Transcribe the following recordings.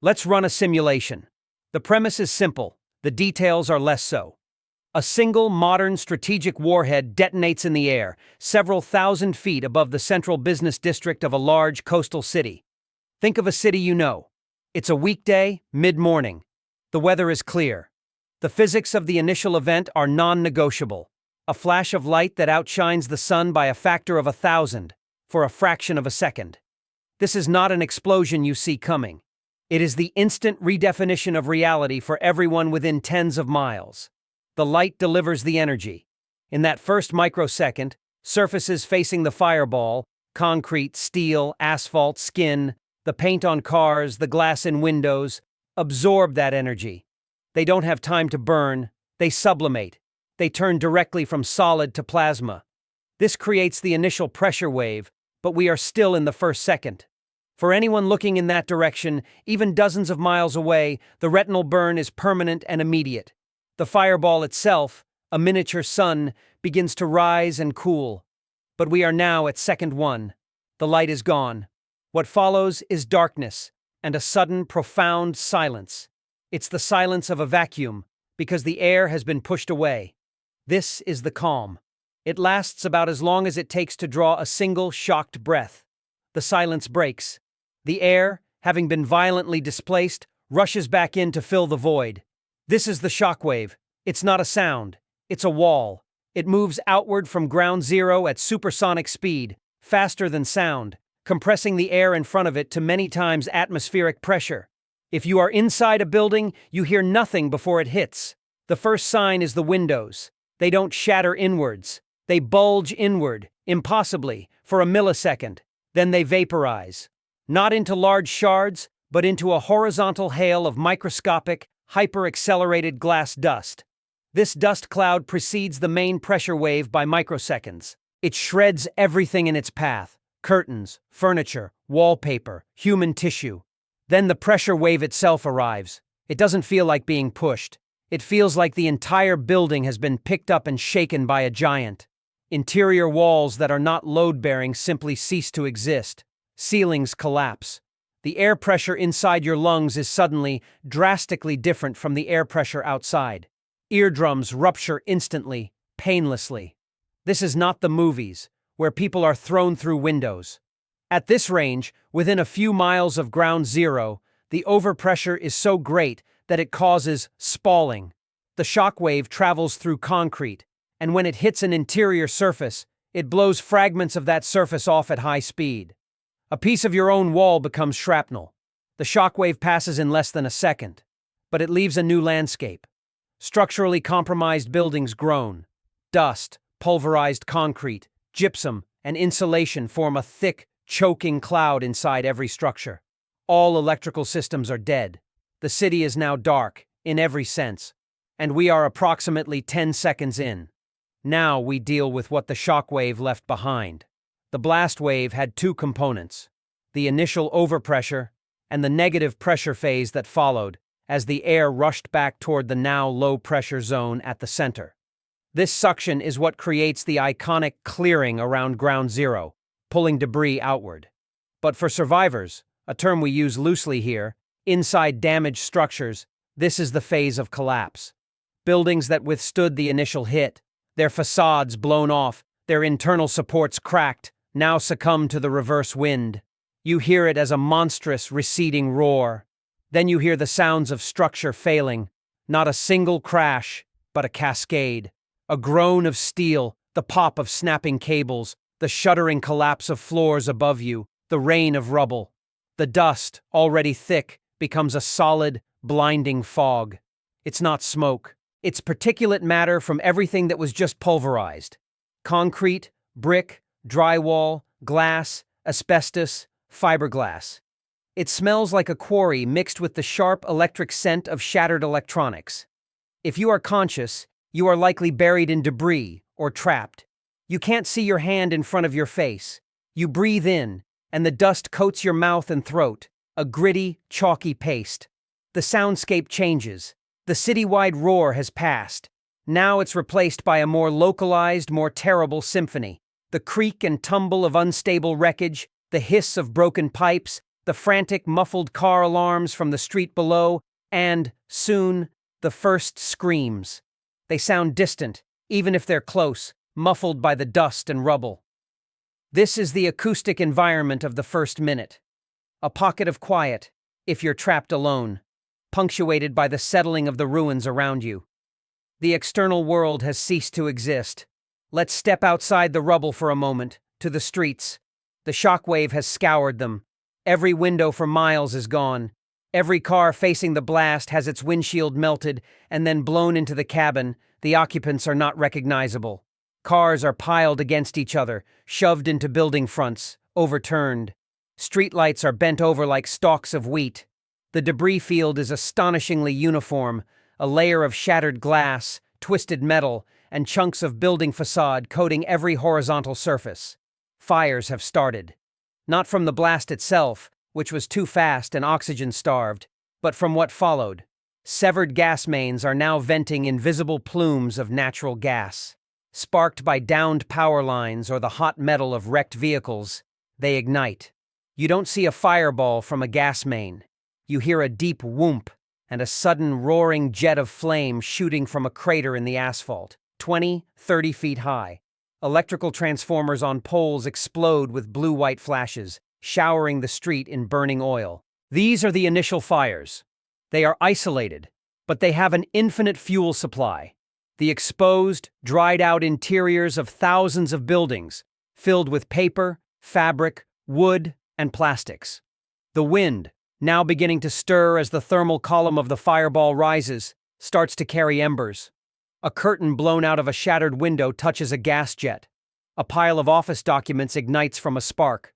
Let's run a simulation. The premise is simple, the details are less so. A single modern strategic warhead detonates in the air, several thousand feet above the central business district of a large coastal city. Think of a city you know. It's a weekday, mid-morning. The weather is clear. The physics of the initial event are non-negotiable. A flash of light that outshines the sun by a factor of 1,000, for a fraction of a second. This is not an explosion you see coming. It is the instant redefinition of reality for everyone within tens of miles. The light delivers the energy. In that first microsecond, surfaces facing the fireball, concrete, steel, asphalt, skin, the paint on cars, the glass in windows, absorb that energy. They don't have time to burn, they sublimate. They turn directly from solid to plasma. This creates the initial pressure wave, but we are still in the first second. For anyone looking in that direction, even dozens of miles away, the retinal burn is permanent and immediate. The fireball itself, a miniature sun, begins to rise and cool. But we are now at second one. The light is gone. What follows is darkness, and a sudden, profound silence. It's the silence of a vacuum, because the air has been pushed away. This is the calm. It lasts about as long as it takes to draw a single shocked breath. The silence breaks. The air, having been violently displaced, rushes back in to fill the void. This is the shockwave. It's not a sound. It's a wall. It moves outward from ground zero at supersonic speed, faster than sound, compressing the air in front of it to many times atmospheric pressure. If you are inside a building, you hear nothing before it hits. The first sign is the windows. They don't shatter inwards. They bulge inward, impossibly, for a millisecond. Then they vaporize. Not into large shards, but into a horizontal hail of microscopic, hyper-accelerated glass dust. This dust cloud precedes the main pressure wave by microseconds. It shreds everything in its path: curtains, furniture, wallpaper, human tissue. Then the pressure wave itself arrives. It doesn't feel like being pushed. It feels like the entire building has been picked up and shaken by a giant. Interior walls that are not load-bearing simply cease to exist. Ceilings collapse. The air pressure inside your lungs is suddenly, drastically different from the air pressure outside. Eardrums rupture instantly, painlessly. This is not the movies, where people are thrown through windows. At this range, within a few miles of ground zero, the overpressure is so great that it causes spalling. The shock wave travels through concrete, and when it hits an interior surface, it blows fragments of that surface off at high speed. A piece of your own wall becomes shrapnel. The shockwave passes in less than a second, but it leaves a new landscape. Structurally compromised buildings groan. Dust, pulverized concrete, gypsum, and insulation form a thick, choking cloud inside every structure. All electrical systems are dead. The city is now dark, in every sense, and we are approximately 10 seconds in. Now we deal with what the shockwave left behind. The blast wave had two components: the initial overpressure and the negative pressure phase that followed as the air rushed back toward the now low-pressure zone at the center. This suction is what creates the iconic clearing around ground zero, pulling debris outward. But for survivors, a term we use loosely here, inside damaged structures, this is the phase of collapse. Buildings that withstood the initial hit, their facades blown off, their internal supports cracked, now succumb to the reverse wind. You hear it as a monstrous, receding roar. Then you hear the sounds of structure failing. Not a single crash, but a cascade. A groan of steel, the pop of snapping cables, the shuddering collapse of floors above you, the rain of rubble. The dust, already thick, becomes a solid, blinding fog. It's not smoke. It's particulate matter from everything that was just pulverized. Concrete, brick, drywall, glass, asbestos, fiberglass. It smells like a quarry mixed with the sharp electric scent of shattered electronics. If you are conscious, you are likely buried in debris or trapped. You can't see your hand in front of your face. You breathe in, and the dust coats your mouth and throat, a gritty, chalky paste. The soundscape changes. The citywide roar has passed. Now it's replaced by a more localized, more terrible symphony. The creak and tumble of unstable wreckage, the hiss of broken pipes, the frantic, muffled car alarms from the street below, and, soon, the first screams. They sound distant, even if they're close, muffled by the dust and rubble. This is the acoustic environment of the first minute. A pocket of quiet, if you're trapped alone, punctuated by the settling of the ruins around you. The external world has ceased to exist. Let's step outside the rubble for a moment, to the streets. The shockwave has scoured them. Every window for miles is gone. Every car facing the blast has its windshield melted and then blown into the cabin. The occupants are not recognizable. Cars are piled against each other, shoved into building fronts, overturned. Streetlights are bent over like stalks of wheat. The debris field is astonishingly uniform, a layer of shattered glass, twisted metal, and chunks of building facade coating every horizontal surface. Fires have started. Not from the blast itself, which was too fast and oxygen-starved, but from what followed. Severed gas mains are now venting invisible plumes of natural gas. Sparked by downed power lines or the hot metal of wrecked vehicles, they ignite. You don't see a fireball from a gas main. You hear a deep whoomp and a sudden roaring jet of flame shooting from a crater in the asphalt, 20, 30 feet high. Electrical transformers on poles explode with blue-white flashes, showering the street in burning oil. These are the initial fires. They are isolated, but they have an infinite fuel supply. The exposed, dried-out interiors of thousands of buildings, filled with paper, fabric, wood, and plastics. The wind, now beginning to stir as the thermal column of the fireball rises, starts to carry embers. A curtain blown out of a shattered window touches a gas jet. A pile of office documents ignites from a spark.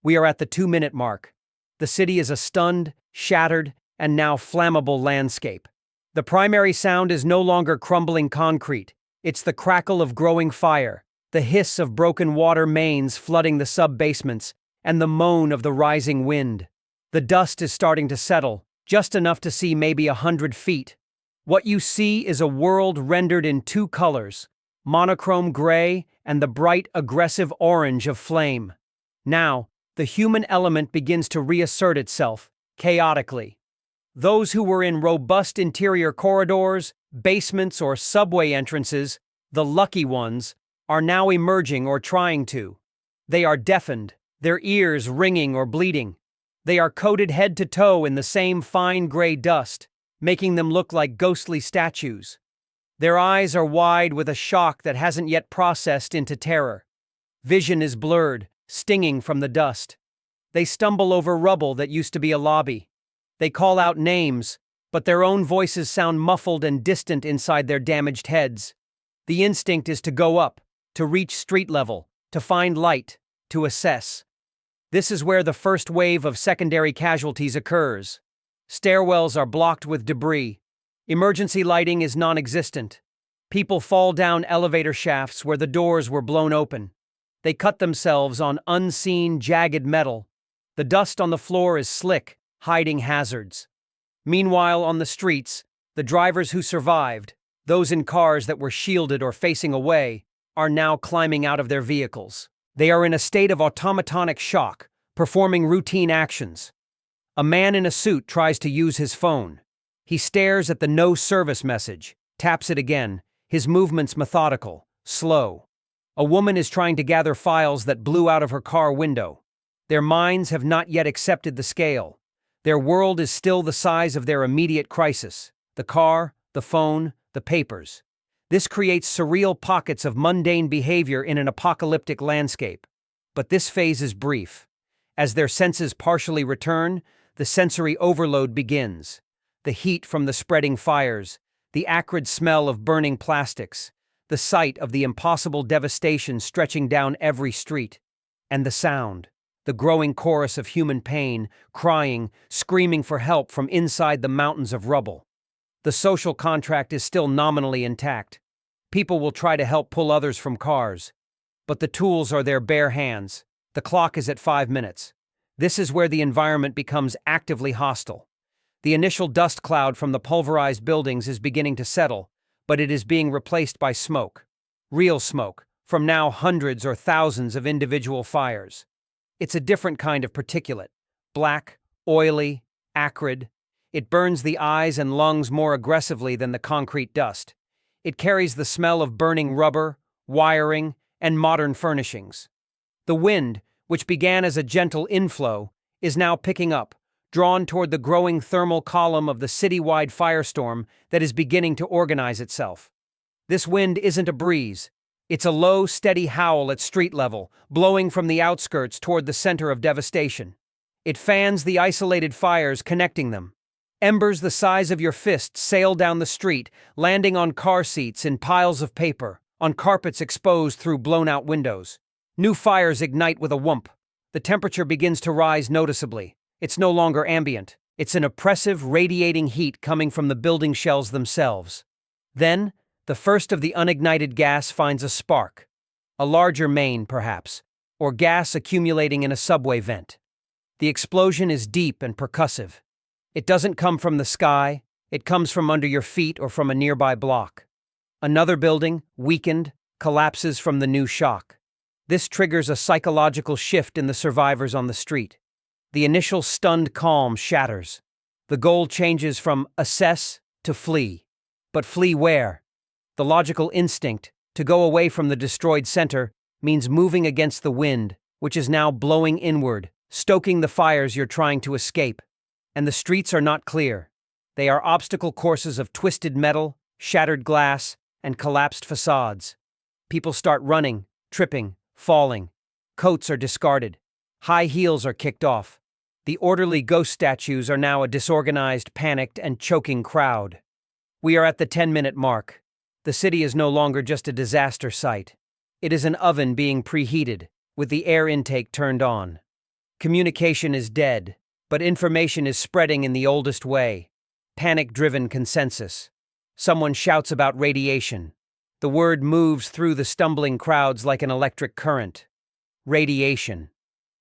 We are at the 2-minute mark. The city is a stunned, shattered, and now flammable landscape. The primary sound is no longer crumbling concrete. It's the crackle of growing fire, the hiss of broken water mains flooding the sub-basements, and the moan of the rising wind. The dust is starting to settle, just enough to see maybe 100 feet. What you see is a world rendered in 2 colors, monochrome gray and the bright, aggressive orange of flame. Now, the human element begins to reassert itself, chaotically. Those who were in robust interior corridors, basements, or subway entrances, the lucky ones, are now emerging or trying to. They are deafened, their ears ringing or bleeding. They are coated head to toe in the same fine gray dust, making them look like ghostly statues. Their eyes are wide with a shock that hasn't yet processed into terror. Vision is blurred, stinging from the dust. They stumble over rubble that used to be a lobby. They call out names, but their own voices sound muffled and distant inside their damaged heads. The instinct is to go up, to reach street level, to find light, to assess. This is where the first wave of secondary casualties occurs. Stairwells are blocked with debris. Emergency lighting is non-existent. People fall down elevator shafts where the doors were blown open. They cut themselves on unseen, jagged metal. The dust on the floor is slick, hiding hazards. Meanwhile, on the streets, the drivers who survived, those in cars that were shielded or facing away, are now climbing out of their vehicles. They are in a state of automatonic shock, performing routine actions. A man in a suit tries to use his phone. He stares at the no service message, taps it again, his movements methodical, slow. A woman is trying to gather files that blew out of her car window. Their minds have not yet accepted the scale. Their world is still the size of their immediate crisis: the car, the phone, the papers. This creates surreal pockets of mundane behavior in an apocalyptic landscape. But this phase is brief. As their senses partially return, the sensory overload begins. The heat from the spreading fires, the acrid smell of burning plastics, the sight of the impossible devastation stretching down every street, and the sound. The growing chorus of human pain, crying, screaming for help from inside the mountains of rubble. The social contract is still nominally intact. People will try to help pull others from cars. But the tools are their bare hands. The clock is at 5 minutes. This is where the environment becomes actively hostile. The initial dust cloud from the pulverized buildings is beginning to settle, but it is being replaced by smoke. Real smoke, from now hundreds or thousands of individual fires. It's a different kind of particulate, black, oily, acrid. It burns the eyes and lungs more aggressively than the concrete dust. It carries the smell of burning rubber, wiring, and modern furnishings. The wind, which began as a gentle inflow, is now picking up, drawn toward the growing thermal column of the citywide firestorm that is beginning to organize itself. This wind isn't a breeze. It's a low, steady howl at street level, blowing from the outskirts toward the center of devastation. It fans the isolated fires connecting them. Embers the size of your fist sail down the street, landing on car seats in piles of paper, on carpets exposed through blown-out windows. New fires ignite with a whoomp. The temperature begins to rise noticeably. It's no longer ambient. It's an oppressive, radiating heat coming from the building shells themselves. Then, the first of the unignited gas finds a spark. A larger main, perhaps, or gas accumulating in a subway vent. The explosion is deep and percussive. It doesn't come from the sky, it comes from under your feet or from a nearby block. Another building, weakened, collapses from the new shock. This triggers a psychological shift in the survivors on the street. The initial stunned calm shatters. The goal changes from assess to flee. But flee where? The logical instinct, to go away from the destroyed center, means moving against the wind, which is now blowing inward, stoking the fires you're trying to escape. And the streets are not clear. They are obstacle courses of twisted metal, shattered glass, and collapsed facades. People start running, tripping, falling. Coats are discarded. High heels are kicked off. The orderly ghost statues are now a disorganized, panicked, and choking crowd. We are at the 10-minute mark. The city is no longer just a disaster site. It is an oven being preheated, with the air intake turned on. Communication is dead, but information is spreading in the oldest way. Panic-driven consensus. Someone shouts about radiation. The word moves through the stumbling crowds like an electric current. Radiation.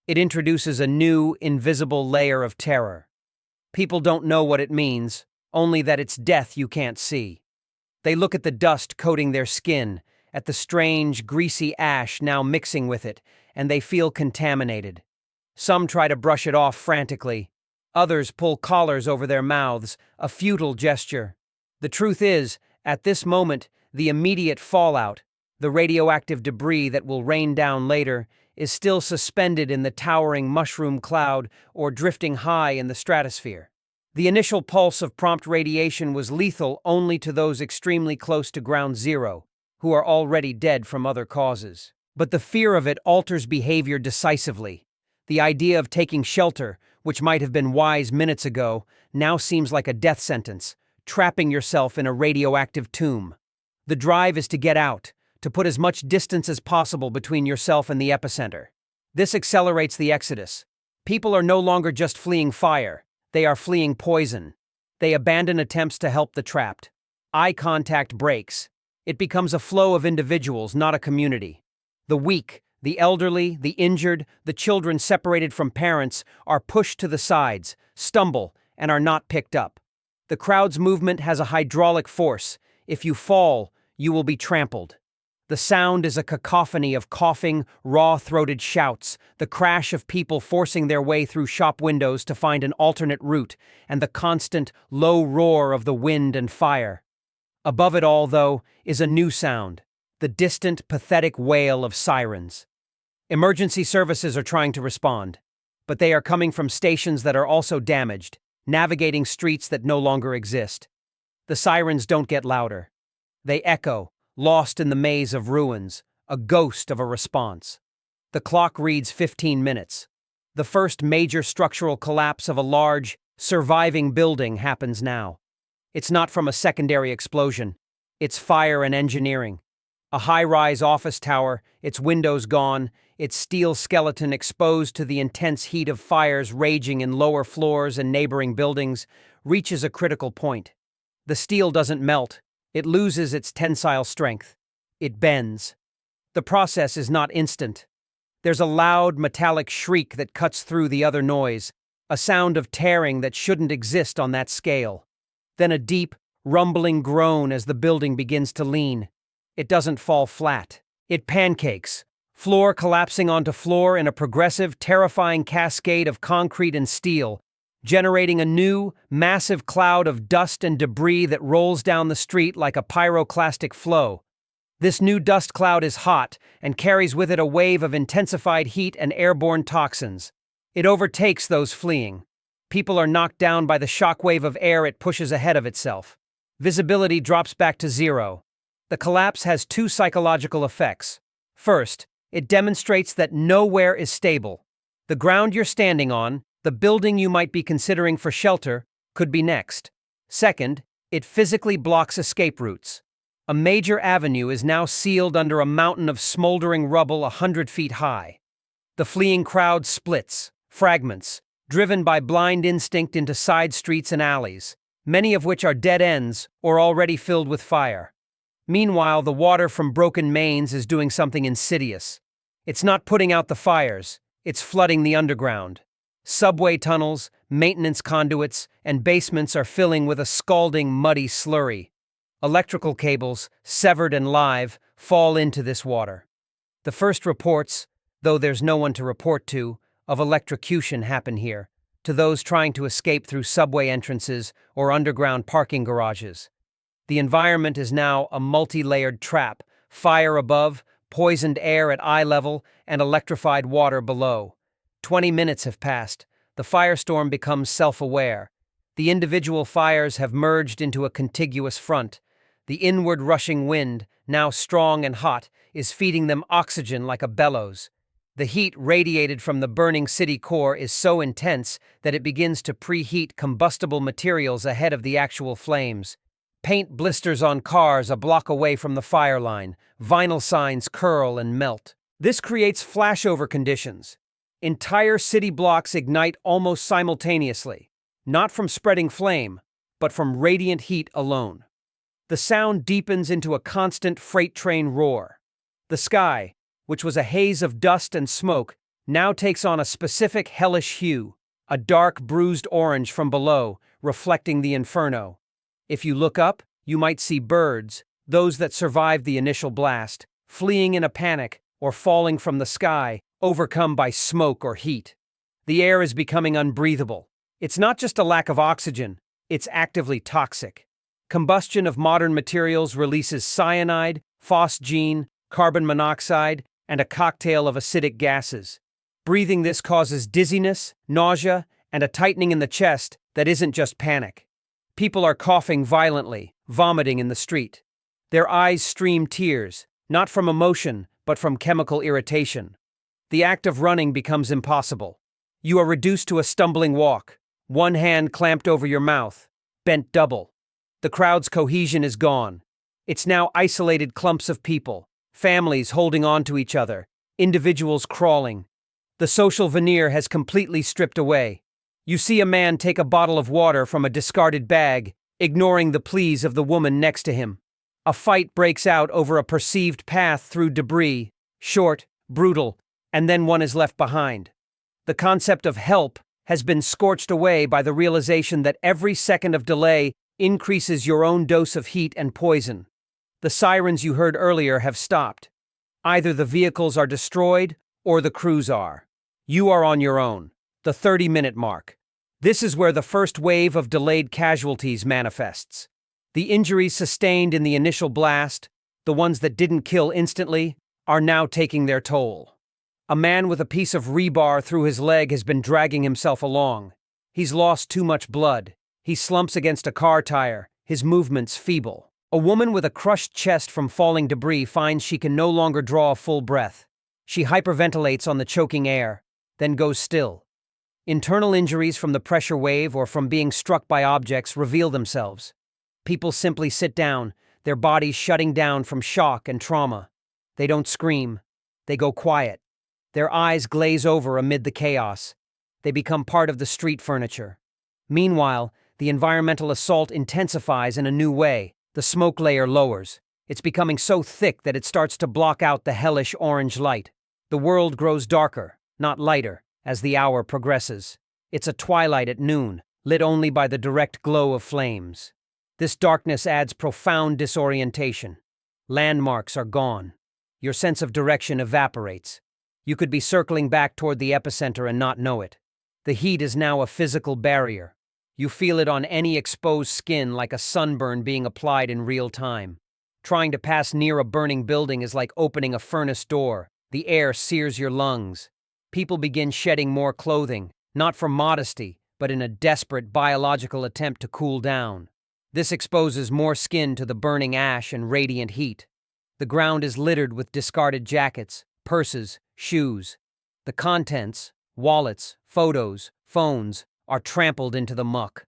It introduces a new, invisible layer of terror. People don't know what it means, only that it's death you can't see. They look at the dust coating their skin, at the strange, greasy ash now mixing with it, and they feel contaminated. Some try to brush it off frantically. Others pull collars over their mouths, a futile gesture. The truth is, at this moment, the immediate fallout, the radioactive debris that will rain down later, is still suspended in the towering mushroom cloud or drifting high in the stratosphere. The initial pulse of prompt radiation was lethal only to those extremely close to ground zero, who are already dead from other causes. But the fear of it alters behavior decisively. The idea of taking shelter, which might have been wise minutes ago, now seems like a death sentence, trapping yourself in a radioactive tomb. The drive is to get out, to put as much distance as possible between yourself and the epicenter. This accelerates the exodus. People are no longer just fleeing fire, they are fleeing poison. They abandon attempts to help the trapped. Eye contact breaks. It becomes a flow of individuals, not a community. The weak, the elderly, the injured, the children separated from parents are pushed to the sides, stumble, and are not picked up. The crowd's movement has a hydraulic force. If you fall, you will be trampled. The sound is a cacophony of coughing, raw-throated shouts, the crash of people forcing their way through shop windows to find an alternate route, and the constant, low roar of the wind and fire. Above it all, though, is a new sound, the distant, pathetic wail of sirens. Emergency services are trying to respond, but they are coming from stations that are also damaged, navigating streets that no longer exist. The sirens don't get louder. They echo, lost in the maze of ruins, a ghost of a response. The clock reads 15 minutes. The first major structural collapse of a large, surviving building happens now. It's not from a secondary explosion. It's fire and engineering. A high-rise office tower, its windows gone, its steel skeleton exposed to the intense heat of fires raging in lower floors and neighboring buildings, reaches a critical point. The steel doesn't melt. It loses its tensile strength. It bends. The process is not instant. There's a loud, metallic shriek that cuts through the other noise, a sound of tearing that shouldn't exist on that scale. Then a deep, rumbling groan as the building begins to lean. It doesn't fall flat. It pancakes, floor collapsing onto floor in a progressive, terrifying cascade of concrete and steel, generating a new, massive cloud of dust and debris that rolls down the street like a pyroclastic flow. This new dust cloud is hot and carries with it a wave of intensified heat and airborne toxins. It overtakes those fleeing. People are knocked down by the shockwave of air it pushes ahead of itself. Visibility drops back to zero. The collapse has two psychological effects. First, it demonstrates that nowhere is stable. The ground you're standing on, the building you might be considering for shelter, could be next. Second, it physically blocks escape routes. A major avenue is now sealed under a mountain of smoldering rubble 100 feet high. The fleeing crowd splits, fragments, driven by blind instinct into side streets and alleys, many of which are dead ends or already filled with fire. Meanwhile, the water from broken mains is doing something insidious. It's not putting out the fires, it's flooding the underground. Subway tunnels, maintenance conduits, and basements are filling with a scalding, muddy slurry. Electrical cables, severed and live, fall into this water. The first reports, though there's no one to report to, of electrocution happen here, to those trying to escape through subway entrances or underground parking garages. The environment is now a multi-layered trap: fire above, poisoned air at eye level, and electrified water below. 20 minutes have passed. The firestorm becomes self-aware. The individual fires have merged into a contiguous front. The inward rushing wind, now strong and hot, is feeding them oxygen like a bellows. The heat radiated from the burning city core is so intense that it begins to preheat combustible materials ahead of the actual flames. Paint blisters on cars a block away from the fire line. Vinyl signs curl and melt. This creates flashover conditions. Entire city blocks ignite almost simultaneously, not from spreading flame, but from radiant heat alone. The sound deepens into a constant freight train roar. The sky, which was a haze of dust and smoke, now takes on a specific hellish hue, a dark, bruised orange from below, reflecting the inferno. If you look up, you might see birds, those that survived the initial blast, fleeing in a panic or falling from the sky, overcome by smoke or heat. The air is becoming unbreathable. It's not just a lack of oxygen, it's actively toxic. Combustion of modern materials releases cyanide, phosgene, carbon monoxide, and a cocktail of acidic gases. Breathing this causes dizziness, nausea, and a tightening in the chest that isn't just panic. People are coughing violently, vomiting in the street. Their eyes stream tears, not from emotion, but from chemical irritation. The act of running becomes impossible. You are reduced to a stumbling walk, one hand clamped over your mouth, bent double. The crowd's cohesion is gone. It's now isolated clumps of people, families holding on to each other, individuals crawling. The social veneer has completely stripped away. You see a man take a bottle of water from a discarded bag, ignoring the pleas of the woman next to him. A fight breaks out over a perceived path through debris, short, brutal, and then one is left behind. The concept of help has been scorched away by the realization that every second of delay increases your own dose of heat and poison. The sirens you heard earlier have stopped. Either the vehicles are destroyed or the crews are. You are on your own. The 30-minute mark. This is where the first wave of delayed casualties manifests. The injuries sustained in the initial blast, the ones that didn't kill instantly, are now taking their toll. A man with a piece of rebar through his leg has been dragging himself along. He's lost too much blood. He slumps against a car tire, his movements feeble. A woman with a crushed chest from falling debris finds she can no longer draw a full breath. She hyperventilates on the choking air, then goes still. Internal injuries from the pressure wave or from being struck by objects reveal themselves. People simply sit down, their bodies shutting down from shock and trauma. They don't scream. They go quiet. Their eyes glaze over amid the chaos. They become part of the street furniture. Meanwhile, the environmental assault intensifies in a new way. The smoke layer lowers. It's becoming so thick that it starts to block out the hellish orange light. The world grows darker, not lighter, as the hour progresses. It's a twilight at noon, lit only by the direct glow of flames. This darkness adds profound disorientation. Landmarks are gone. Your sense of direction evaporates. You could be circling back toward the epicenter and not know it. The heat is now a physical barrier. You feel it on any exposed skin like a sunburn being applied in real time. Trying to pass near a burning building is like opening a furnace door. The air sears your lungs. People begin shedding more clothing, not for modesty, but in a desperate biological attempt to cool down. This exposes more skin to the burning ash and radiant heat. The ground is littered with discarded jackets, purses, shoes. The contents, wallets, photos, phones, are trampled into the muck.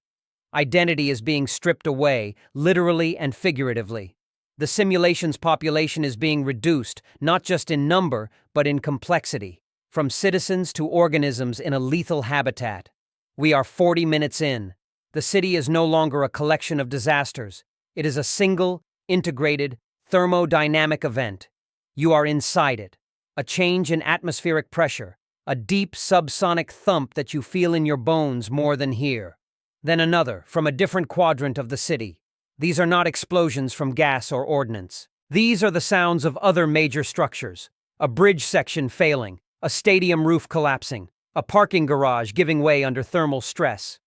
Identity is being stripped away, literally and figuratively. The simulation's population is being reduced, not just in number, but in complexity, from citizens to organisms in a lethal habitat. We are 40 minutes in. The city is no longer a collection of disasters. It is a single, integrated, thermodynamic event. You are inside it. A change in atmospheric pressure, a deep subsonic thump that you feel in your bones more than hear. Then another, from a different quadrant of the city. These are not explosions from gas or ordnance. These are the sounds of other major structures. A bridge section failing, a stadium roof collapsing, a parking garage giving way under thermal stress.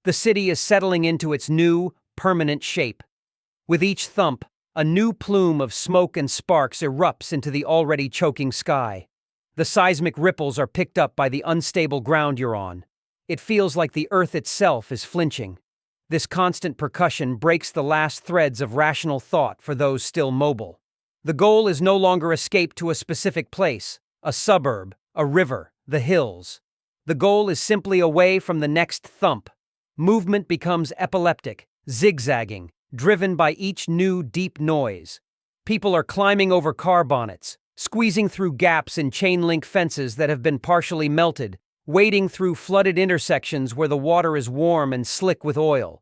The city is settling into its new, permanent shape. With each thump, a new plume of smoke and sparks erupts into the already choking sky. The seismic ripples are picked up by the unstable ground you're on. It feels like the earth itself is flinching. This constant percussion breaks the last threads of rational thought for those still mobile. The goal is no longer escape to a specific place, a suburb, a river, the hills. The goal is simply away from the next thump. Movement becomes epileptic, zigzagging, driven by each new deep noise. People are climbing over car bonnets, squeezing through gaps in chain-link fences that have been partially melted, wading through flooded intersections where the water is warm and slick with oil.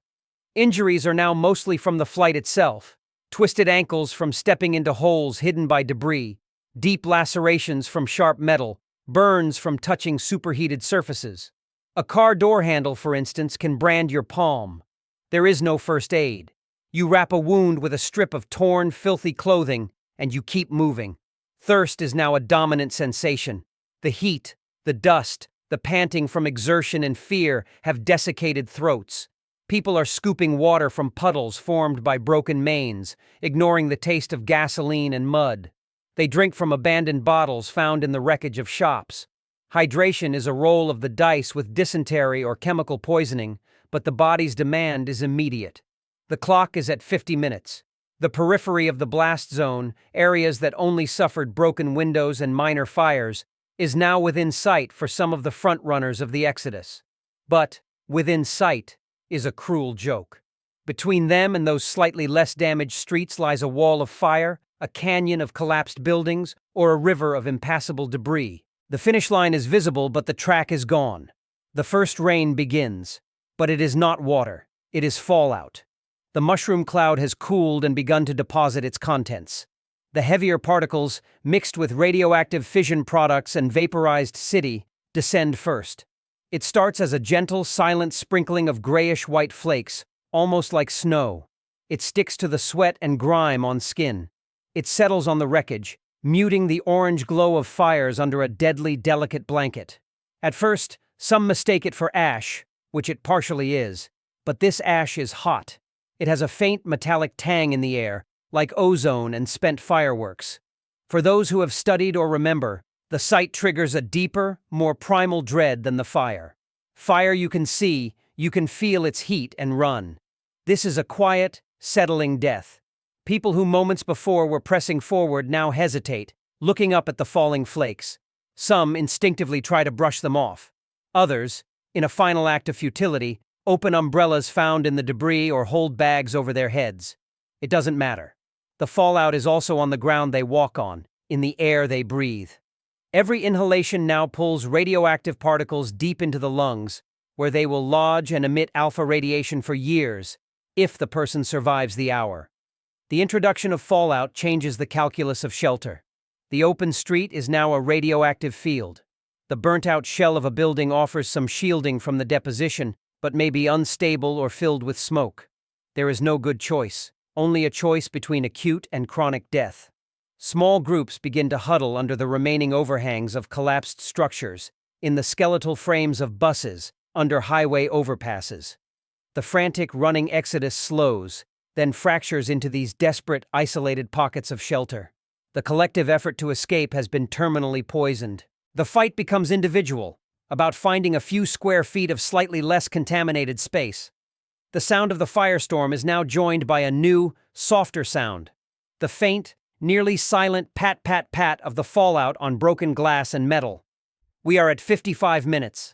Injuries are now mostly from the flight itself, twisted ankles from stepping into holes hidden by debris, deep lacerations from sharp metal, burns from touching superheated surfaces. A car door handle, for instance, can brand your palm. There is no first aid. You wrap a wound with a strip of torn, filthy clothing, and you keep moving. Thirst is now a dominant sensation. The heat, the dust, the panting from exertion and fear have desiccated throats. People are scooping water from puddles formed by broken mains, ignoring the taste of gasoline and mud. They drink from abandoned bottles found in the wreckage of shops. Hydration is a roll of the dice with dysentery or chemical poisoning, but the body's demand is immediate. The clock is at 50 minutes. The periphery of the blast zone, areas that only suffered broken windows and minor fires, is now within sight for some of the front-runners of the exodus. But, within sight, is a cruel joke. Between them and those slightly less damaged streets lies a wall of fire, a canyon of collapsed buildings, or a river of impassable debris. The finish line is visible, but the track is gone. The first rain begins, but it is not water, it is fallout. The mushroom cloud has cooled and begun to deposit its contents. The heavier particles, mixed with radioactive fission products and vaporized city, descend first. It starts as a gentle, silent sprinkling of grayish-white flakes, almost like snow. It sticks to the sweat and grime on skin. It settles on the wreckage, muting the orange glow of fires under a deadly, delicate blanket. At first, some mistake it for ash, which it partially is, but this ash is hot. It has a faint metallic tang in the air, like ozone and spent fireworks. For those who have studied or remember, the sight triggers a deeper, more primal dread than the fire. Fire you can see, you can feel its heat and run. This is a quiet, settling death. People who moments before were pressing forward now hesitate, looking up at the falling flakes. Some instinctively try to brush them off. Others, in a final act of futility, open umbrellas found in the debris or hold bags over their heads. It doesn't matter. The fallout is also on the ground they walk on, in the air they breathe. Every inhalation now pulls radioactive particles deep into the lungs, where they will lodge and emit alpha radiation for years, if the person survives the hour. The introduction of fallout changes the calculus of shelter. The open street is now a radioactive field. The burnt-out shell of a building offers some shielding from the deposition, but may be unstable or filled with smoke. There is no good choice, only a choice between acute and chronic death. Small groups begin to huddle under the remaining overhangs of collapsed structures, in the skeletal frames of buses, under highway overpasses. The frantic running exodus slows, then fractures into these desperate, isolated pockets of shelter. The collective effort to escape has been terminally poisoned. The fight becomes individual, about finding a few square feet of slightly less contaminated space. The sound of the firestorm is now joined by a new, softer sound. The faint, nearly silent pat-pat-pat of the fallout on broken glass and metal. We are at 55 minutes.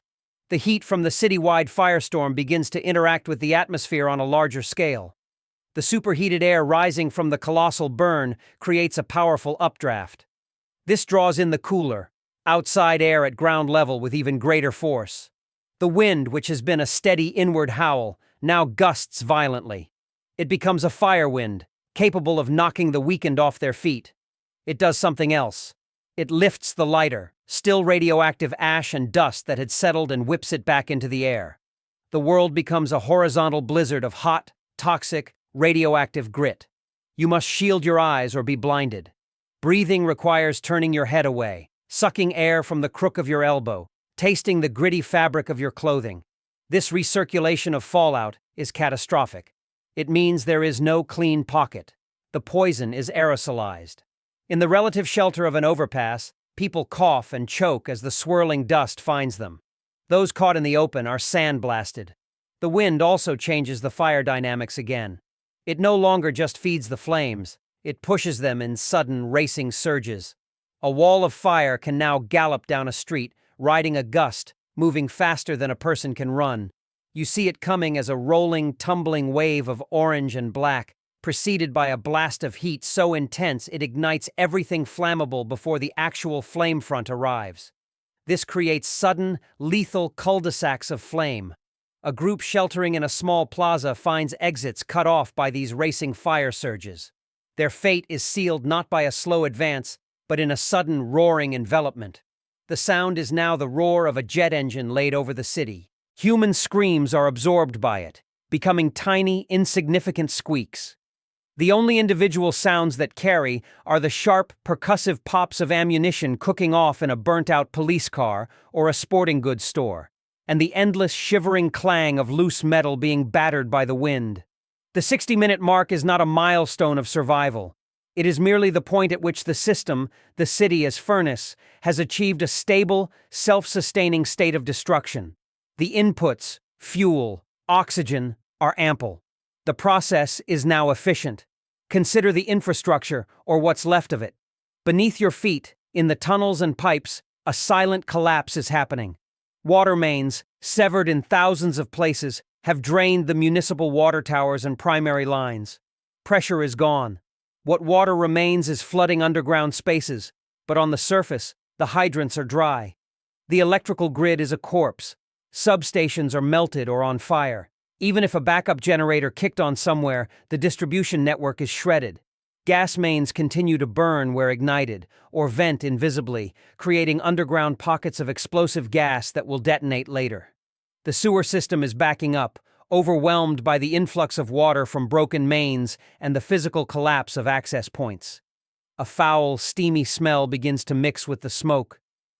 The heat from the citywide firestorm begins to interact with the atmosphere on a larger scale. The superheated air rising from the colossal burn creates a powerful updraft. This draws in the cooler, outside air at ground level with even greater force. The wind, which has been a steady inward howl, now gusts violently. It becomes a fire wind, capable of knocking the weakened off their feet. It does something else. It lifts the lighter, still radioactive ash and dust that had settled and whips it back into the air. The world becomes a horizontal blizzard of hot, toxic, radioactive grit. You must shield your eyes or be blinded. Breathing requires turning your head away, sucking air from the crook of your elbow, tasting the gritty fabric of your clothing. This recirculation of fallout is catastrophic. It means there is no clean pocket. The poison is aerosolized. In the relative shelter of an overpass, people cough and choke as the swirling dust finds them. Those caught in the open are sandblasted. The wind also changes the fire dynamics again. It no longer just feeds the flames, it pushes them in sudden, racing surges. A wall of fire can now gallop down a street, riding a gust, moving faster than a person can run. You see it coming as a rolling, tumbling wave of orange and black, preceded by a blast of heat so intense it ignites everything flammable before the actual flame front arrives. This creates sudden, lethal cul-de-sacs of flame. A group sheltering in a small plaza finds exits cut off by these racing fire surges. Their fate is sealed not by a slow advance, but in a sudden roaring envelopment. The sound is now the roar of a jet engine laid over the city. Human screams are absorbed by it, becoming tiny, insignificant squeaks. The only individual sounds that carry are the sharp, percussive pops of ammunition cooking off in a burnt-out police car or a sporting goods store, and the endless shivering clang of loose metal being battered by the wind. The 60-minute mark is not a milestone of survival. It is merely the point at which the system, the city as furnace, has achieved a stable, self-sustaining state of destruction. The inputs, fuel, oxygen, are ample. The process is now efficient. Consider the infrastructure, or what's left of it. Beneath your feet, in the tunnels and pipes, a silent collapse is happening. Water mains, severed in thousands of places, have drained the municipal water towers and primary lines. Pressure is gone. What water remains is flooding underground spaces, but on the surface, the hydrants are dry. The electrical grid is a corpse. Substations are melted or on fire. Even if a backup generator kicked on somewhere, the distribution network is shredded. Gas mains continue to burn where ignited, or vent invisibly, creating underground pockets of explosive gas that will detonate later. The sewer system is backing up, overwhelmed by the influx of water from broken mains and the physical collapse of access points. A foul, steamy smell begins to mix with the smoke,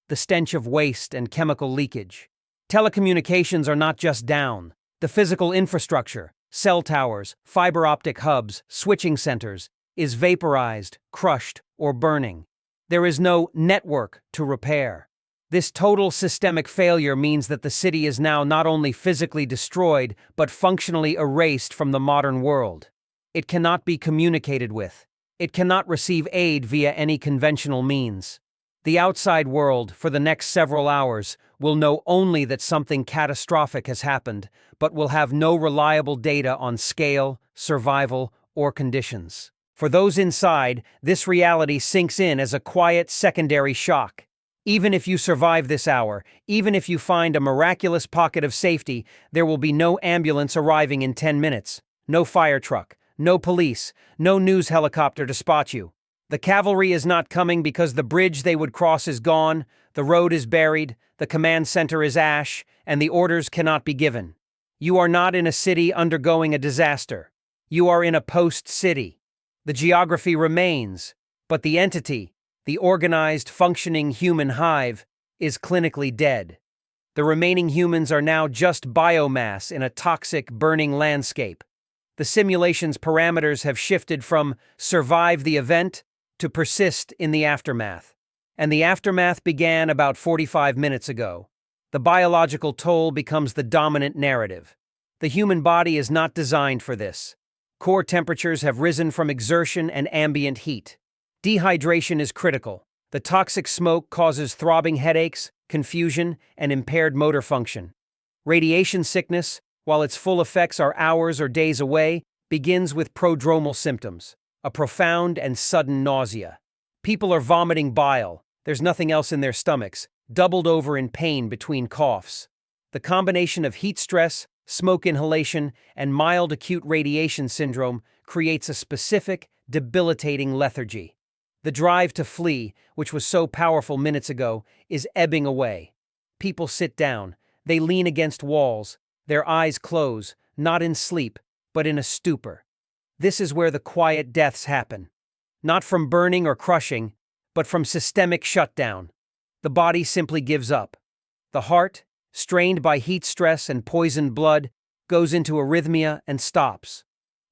the stench of waste and chemical leakage. Telecommunications are not just down. The physical infrastructure, cell towers, fiber optic hubs, switching centers, is vaporized, crushed, or burning. There is no network to repair. This total systemic failure means that the city is now not only physically destroyed, but functionally erased from the modern world. It cannot be communicated with. It cannot receive aid via any conventional means. The outside world, for the next several hours, will know only that something catastrophic has happened, but will have no reliable data on scale, survival, or conditions. For those inside, this reality sinks in as a quiet secondary shock. Even if you survive this hour, even if you find a miraculous pocket of safety, there will be no ambulance arriving in 10 minutes, no fire truck, no police, no news helicopter to spot you. The cavalry is not coming because the bridge they would cross is gone, the road is buried, the command center is ash, and the orders cannot be given. You are not in a city undergoing a disaster. You are in a post-city. The geography remains, But the entity, the organized, functioning human hive, is clinically dead. The remaining humans are now just biomass in a toxic, burning landscape. The simulation's parameters have shifted from survive the event to persist in the aftermath. And the aftermath began about 45 minutes ago. The biological toll becomes the dominant narrative. The human body is not designed for this. Core temperatures have risen from exertion and ambient heat. Dehydration is critical. The toxic smoke causes throbbing headaches, confusion, and impaired motor function. Radiation sickness, while its full effects are hours or days away, begins with prodromal symptoms, a profound and sudden nausea. People are vomiting bile, there's nothing else in their stomachs, doubled over in pain between coughs. The combination of heat stress, smoke inhalation, and mild acute radiation syndrome creates a specific, debilitating lethargy. The drive to flee, which was so powerful minutes ago, is ebbing away. People sit down, they lean against walls, their eyes close, not in sleep, but in a stupor. This is where the quiet deaths happen. Not from burning or crushing, but from systemic shutdown. The body simply gives up. The heart, strained by heat stress and poisoned blood, goes into arrhythmia and stops.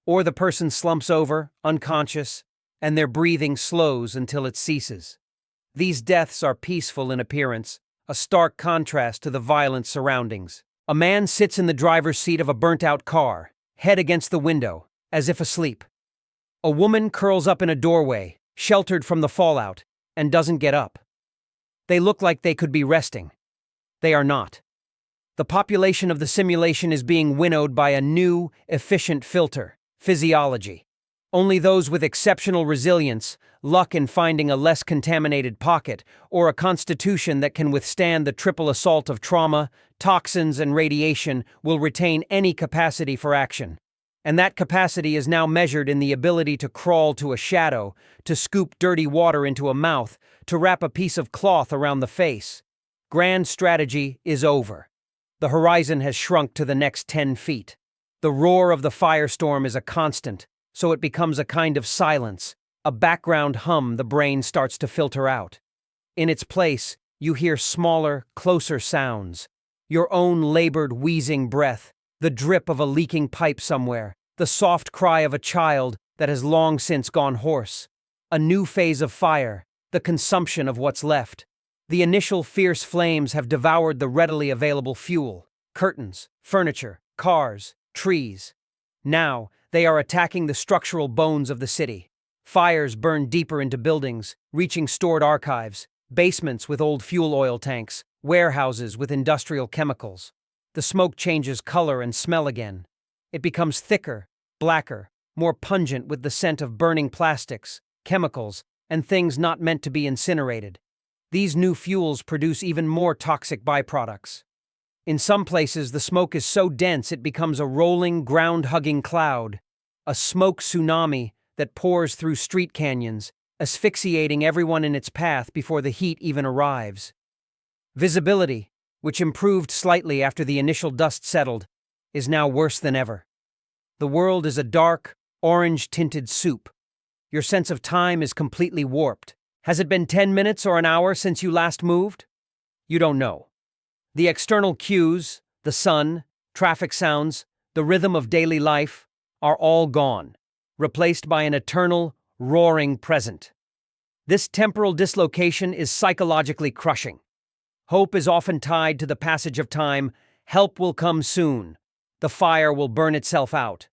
Or the person slumps over, unconscious, and their breathing slows until it ceases. These deaths are peaceful in appearance, a stark contrast to the violent surroundings. A man sits in the driver's seat of a burnt-out car, head against the window, as if asleep. A woman curls up in a doorway, sheltered from the fallout, and doesn't get up. They look like they could be resting. They are not. The population of the simulation is being winnowed by a new, efficient filter: physiology. Only those with exceptional resilience, luck in finding a less contaminated pocket, or a constitution that can withstand the triple assault of trauma, toxins, and radiation will retain any capacity for action. And that capacity is now measured in the ability to crawl to a shadow, to scoop dirty water into a mouth, to wrap a piece of cloth around the face. Grand strategy is over. The horizon has shrunk to the next 10 feet. The roar of the firestorm is a constant, so it becomes a kind of silence, a background hum the brain starts to filter out. In its place, you hear smaller, closer sounds. Your own labored, wheezing breath, the drip of a leaking pipe somewhere, the soft cry of a child that has long since gone hoarse. A new phase of fire, the consumption of what's left. The initial fierce flames have devoured the readily available fuel, curtains, furniture, cars, trees. Now, they are attacking the structural bones of the city. Fires burn deeper into buildings, reaching stored archives, basements with old fuel oil tanks, warehouses with industrial chemicals. The smoke changes color and smell again. It becomes thicker, blacker, more pungent with the scent of burning plastics, chemicals, and things not meant to be incinerated. These new fuels produce even more toxic byproducts. In some places, the smoke is so dense it becomes a rolling, ground-hugging cloud, a smoke tsunami that pours through street canyons, asphyxiating everyone in its path before the heat even arrives. Visibility, which improved slightly after the initial dust settled, is now worse than ever. The world is a dark, orange-tinted soup. Your sense of time is completely warped. Has it been 10 minutes or an hour since you last moved? You don't know. The external cues, the sun, traffic sounds, the rhythm of daily life, are all gone, replaced by an eternal, roaring present. This temporal dislocation is psychologically crushing. Hope is often tied to the passage of time. Help will come soon. The fire will burn itself out.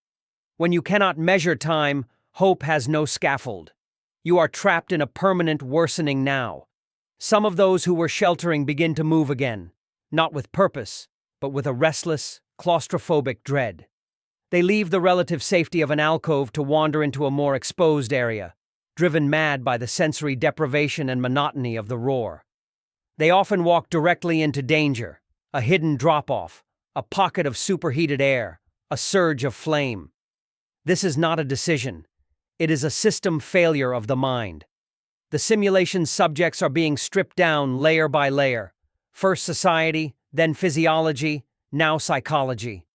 When you cannot measure time, hope has no scaffold. You are trapped in a permanent worsening now. Some of those who were sheltering begin to move again, not with purpose, but with a restless, claustrophobic dread. They leave the relative safety of an alcove to wander into a more exposed area, driven mad by the sensory deprivation and monotony of the roar. They often walk directly into danger, a hidden drop-off, a pocket of superheated air, a surge of flame. This is not a decision. It is a system failure of the mind. The simulation's subjects are being stripped down layer by layer. First society, then physiology, now psychology.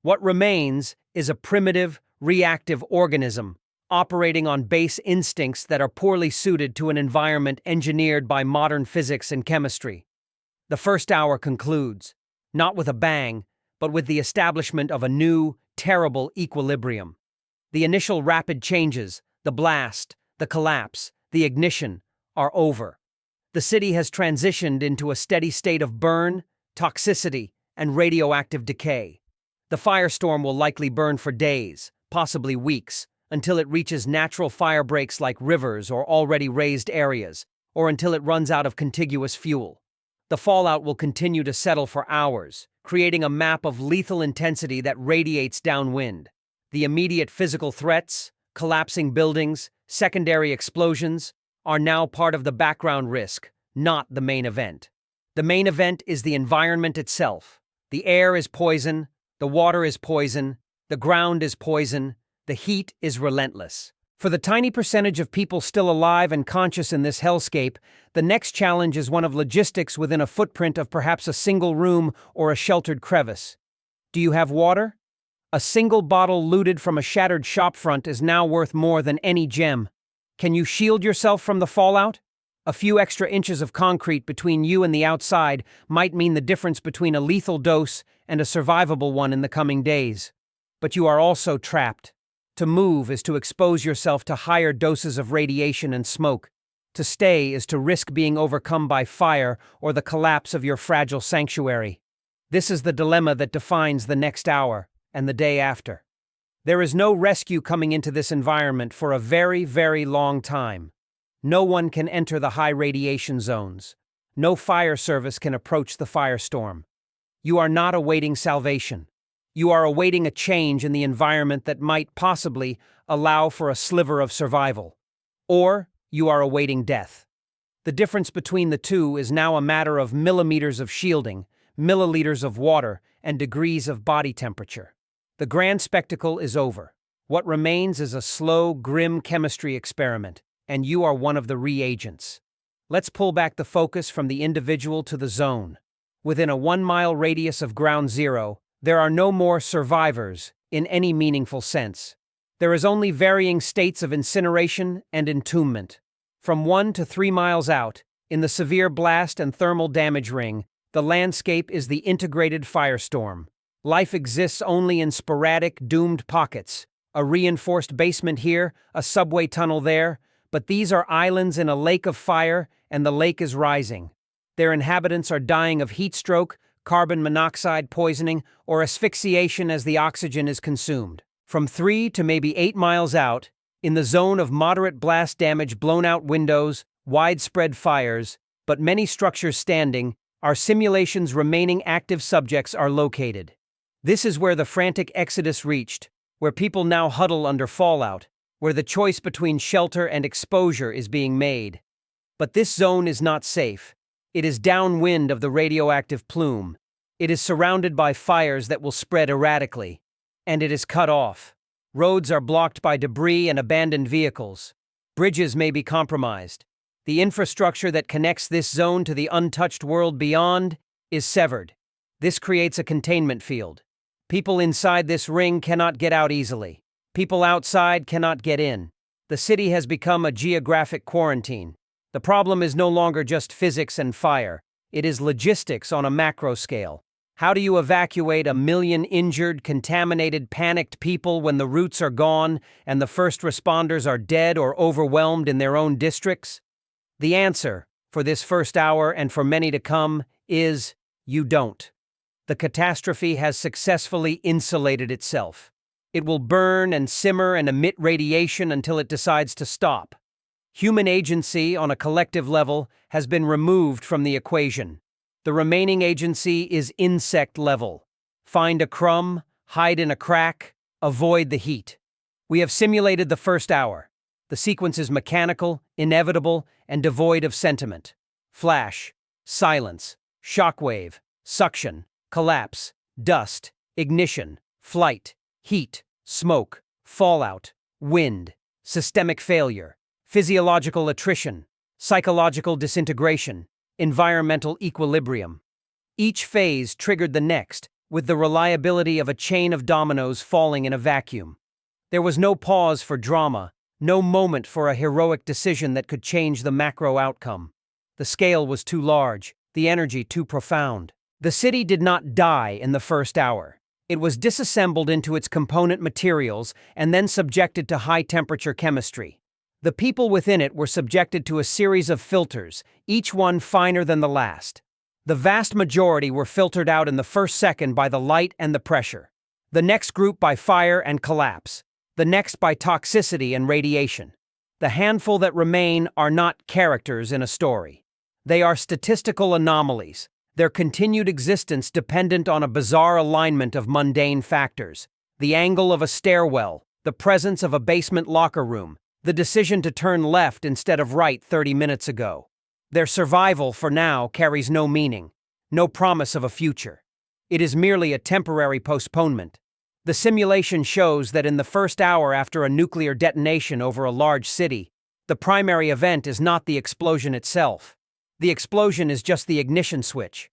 What remains is a primitive, reactive organism, operating on base instincts that are poorly suited to an environment engineered by modern physics and chemistry. The first hour concludes, not with a bang, but with the establishment of a new, terrible equilibrium. The initial rapid changes, the blast, the collapse, the ignition, are over. The city has transitioned into a steady state of burn, toxicity, and radioactive decay. The firestorm will likely burn for days, possibly weeks, until it reaches natural fire breaks like rivers or already raised areas, or until it runs out of contiguous fuel. The fallout will continue to settle for hours, creating a map of lethal intensity that radiates downwind. The immediate physical threats, collapsing buildings, secondary explosions, are now part of the background risk, not the main event. The main event is the environment itself. The air is poison, the water is poison, the ground is poison, the heat is relentless. For the tiny percentage of people still alive and conscious in this hellscape, the next challenge is one of logistics within a footprint of perhaps a single room or a sheltered crevice. Do you have water? A single bottle looted from a shattered shopfront is now worth more than any gem. Can you shield yourself from the fallout? A few extra inches of concrete between you and the outside might mean the difference between a lethal dose and a survivable one in the coming days. But you are also trapped. To move is to expose yourself to higher doses of radiation and smoke. To stay is to risk being overcome by fire or the collapse of your fragile sanctuary. This is the dilemma that defines the next hour and the day after. There is no rescue coming into this environment for a very, very long time. No one can enter the high radiation zones. No fire service can approach the firestorm. You are not awaiting salvation. You are awaiting a change in the environment that might possibly allow for a sliver of survival. Or you are awaiting death. The difference between the two is now a matter of millimeters of shielding, milliliters of water, and degrees of body temperature. The grand spectacle is over. What remains is a slow, grim chemistry experiment, and you are one of the reagents. Let's pull back the focus from the individual to the zone. Within a 1-mile radius of ground zero, there are no more survivors in any meaningful sense. There is only varying states of incineration and entombment. From 1 to 3 miles out, in the severe blast and thermal damage ring, the landscape is the integrated firestorm. Life exists only in sporadic, doomed pockets. A reinforced basement here, a subway tunnel there, but these are islands in a lake of fire, and the lake is rising. Their inhabitants are dying of heat stroke, carbon monoxide poisoning, or asphyxiation as the oxygen is consumed. From 3 to maybe 8 miles out, in the zone of moderate blast damage, blown-out windows, widespread fires, but many structures standing, our simulation's remaining active subjects are located. This is where the frantic exodus reached, where people now huddle under fallout, where the choice between shelter and exposure is being made. But this zone is not safe. It is downwind of the radioactive plume. It is surrounded by fires that will spread erratically. And it is cut off. Roads are blocked by debris and abandoned vehicles. Bridges may be compromised. The infrastructure that connects this zone to the untouched world beyond is severed. This creates a containment field. People inside this ring cannot get out easily. People outside cannot get in. The city has become a geographic quarantine. The problem is no longer just physics and fire. It is logistics on a macro scale. How do you evacuate 1 million injured, contaminated, panicked people when the routes are gone and the first responders are dead or overwhelmed in their own districts? The answer, for this first hour and for many to come, is you don't. The catastrophe has successfully insulated itself. It will burn and simmer and emit radiation until it decides to stop. Human agency on a collective level has been removed from the equation. The remaining agency is insect level. Find a crumb, hide in a crack, avoid the heat. We have simulated the first hour. The sequence is mechanical, inevitable, and devoid of sentiment. Flash, silence, shockwave, suction, collapse, dust, ignition, flight, heat, smoke, fallout, wind, systemic failure, physiological attrition, psychological disintegration, environmental equilibrium. Each phase triggered the next, with the reliability of a chain of dominoes falling in a vacuum. There was no pause for drama, No moment for a heroic decision that could change the macro outcome. The scale was too large, the energy too profound. The city did not die in the first hour. It was disassembled into its component materials and then subjected to high-temperature chemistry. The people within it were subjected to a series of filters, each one finer than the last. The vast majority were filtered out in the first second by the light and the pressure. The next group by fire and collapse. The next by toxicity and radiation. The handful that remain are not characters in a story. They are statistical anomalies, their continued existence dependent on a bizarre alignment of mundane factors. The angle of a stairwell, the presence of a basement locker room, the decision to turn left instead of right 30 minutes ago. Their survival, for now, carries no meaning, no promise of a future. It is merely a temporary postponement. The simulation shows that in the first hour after a nuclear detonation over a large city, the primary event is not the explosion itself. The explosion is just the ignition switch.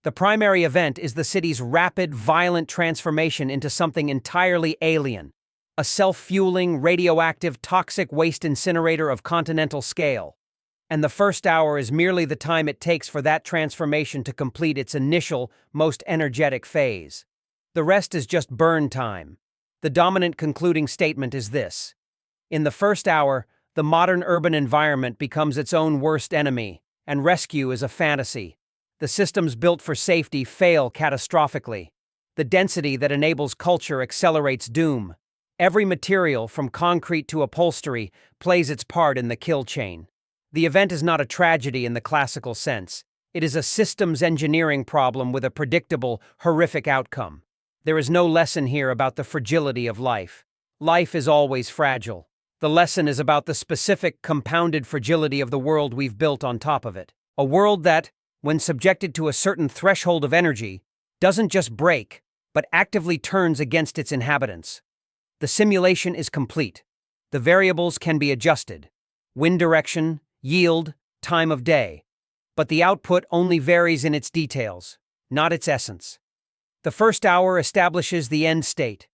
The primary event is the city's rapid, violent transformation into something entirely alien, a self-fueling, radioactive, toxic waste incinerator of continental scale. And the first hour is merely the time it takes for that transformation to complete its initial, most energetic phase. The rest is just burn time. The dominant concluding statement is this: in the first hour, the modern urban environment becomes its own worst enemy, and rescue is a fantasy. The systems built for safety fail catastrophically. The density that enables culture accelerates doom. Every material, from concrete to upholstery, plays its part in the kill chain. The event is not a tragedy in the classical sense. It is a systems engineering problem with a predictable, horrific outcome. There is no lesson here about the fragility of life. Life is always fragile. The lesson is about the specific, compounded fragility of the world we've built on top of it. A world that, when subjected to a certain threshold of energy, doesn't just break, but actively turns against its inhabitants. The simulation is complete. The variables can be adjusted: wind direction, yield, time of day. But the output only varies in its details, not its essence. The first hour establishes the end state.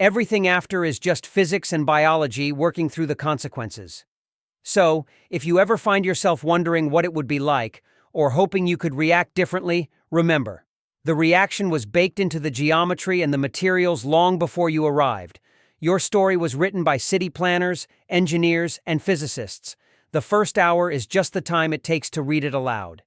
Everything after is just physics and biology working through the consequences. So, if you ever find yourself wondering what it would be like, or hoping you could react differently, remember, the reaction was baked into the geometry and the materials long before you arrived. Your story was written by city planners, engineers, and physicists. The first hour is just the time it takes to read it aloud.